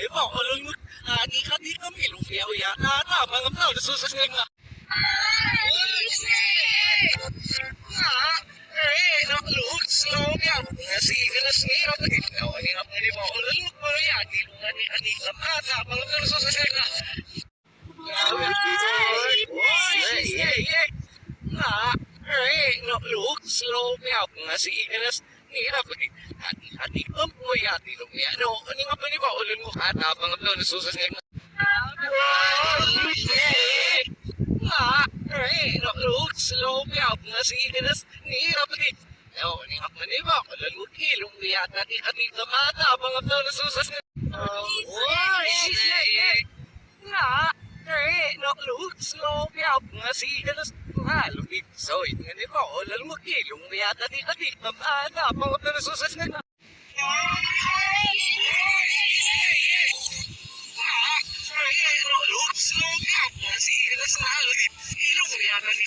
Ikaw, alam mo, di kami lumiyaw ya. Mga tao na susunod nga. Slow down. Nasi ganas ni apa ni? Awak ni apa ni bawa lalu ya di rumah ni adik apa bang terus selesai lah. Nah, no look slow down. Nasi ganas ni apa ni? Adik kamu ya di rumah ya. No, ni apa ni bawa lalu ada bang terus selesai lah. No look slow down. Nasi ganas ni apa ni? Ni apa ni ba? Lalu kilong niya tadi mata mga panasusas na. No look slow down. Nasi ganas halupit. So, nga ni ba? Lalu kilong niya tadi mata mga panasusas na. Look slow down. Nasi ganas halupit. Kilong niya tadi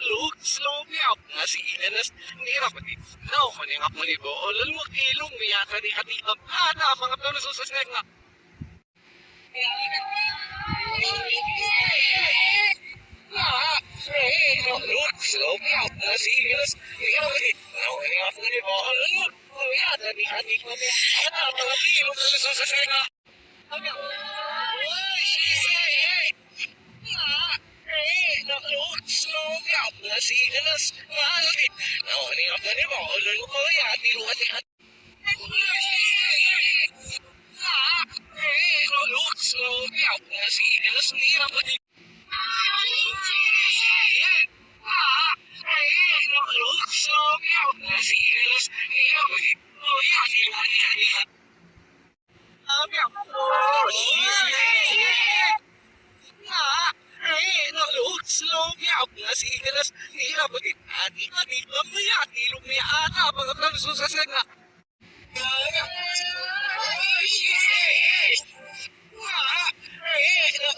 Look, slow me out. Nasi ganas ni rapati. No, maning ako ni bo. Lalu kilong niya tadi mga panasusas na. Look, slow me out. Nasi ganas ni rapati. No, maning ako ni bo. Lalu niya tadi mga kilong panasusas na. Slow down. Nasi ganas halupit. No, ni apa ni ba? Lalu ya di luar ni. Look slow down. Nasi ganas ni apa ni? Look slow down. Nasi ganas ni apa ni? Oh ya di luar ni. Look slow down. Nasi ganas ni apa ni? Adik kamu ya di lumia mga panasusas na.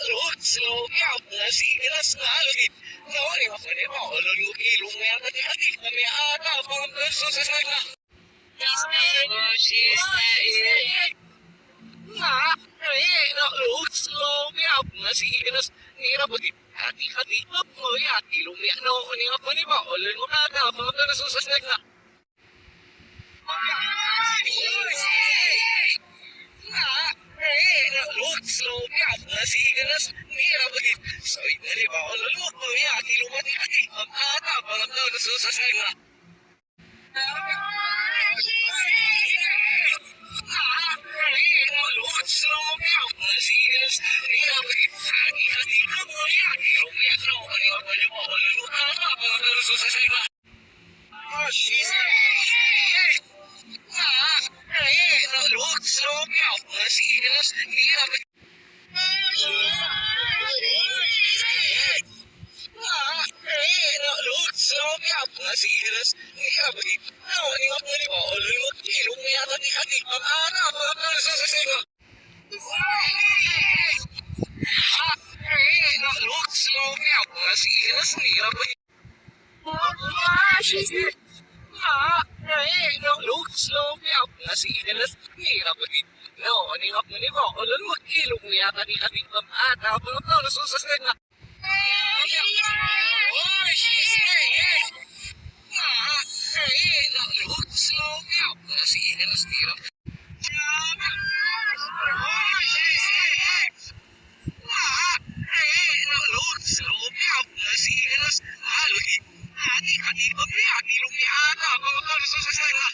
Look slow down. Nasi ganas halupit. No, ni apa ni ba? Lalu kilong niya tadi kami mga panasusas na. Look slow down. Nasi ganas ni rapati. Adik kamu ya di lumia. No, ni apa ni ba? Lalu mga panasusas na. Look slow down. Nasi ganas ni rapati. So, ni ba? Lalu ya di lumia mga panasusas na. Look slow down. Nasi ganas ni rapati. Adik kamu ya di lumia. No, ni apa ni ba? Lalu mga panasusas na. Look slow down. Nasi ganas ni rapati. Look slow down. Nasi ganas ni rapati. No, ni apa ni ba? Lalu kilong niya tadi mga panasusas na. Look slow down. Nasi ganas ni rapati. Look slow down. Nasi ganas ni rapati. No, ni apa ni ba? Lalu kilong niya tadi mga panasusas na. Look slow down. Nasi ganas ni rapati. Look slow down. Nasi ganas halupit. Adik kamu ya di lumia mga panasusas na.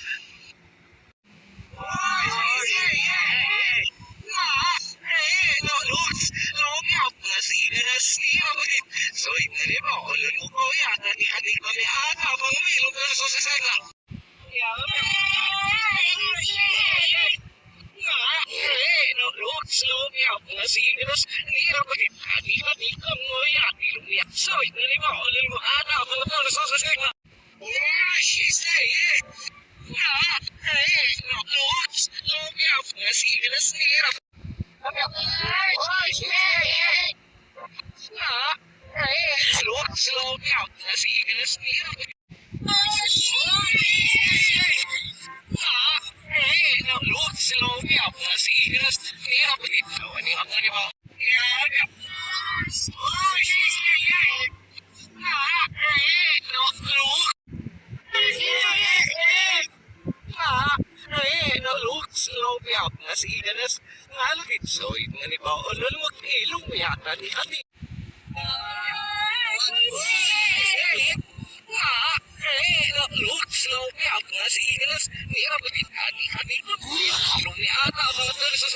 Look slow down. Nasi ganas ni rapati. So, ni ba? Lalu ya tadi kami mga panasusas na. slow me out nga si Ignas, nira pa din, hati-hati kang ngoyati lumiyak. Sawit na lima, ulil mo, ata, mga to, nasasasay nga. Oh, she's like, slow me out nga si Ignas, nira pa. Slow me out nga si Ignas, nira pa. Slow me out nga si Ignas, nira pa din. Ano yung ako niyo? Slow me out nga si Ignas, nga lakit so nga ni ba ulol mo ilong mo yata ni Hati. Slow me out nga si Ignas, nira pa din hati-hati ilong ni ata mga to sa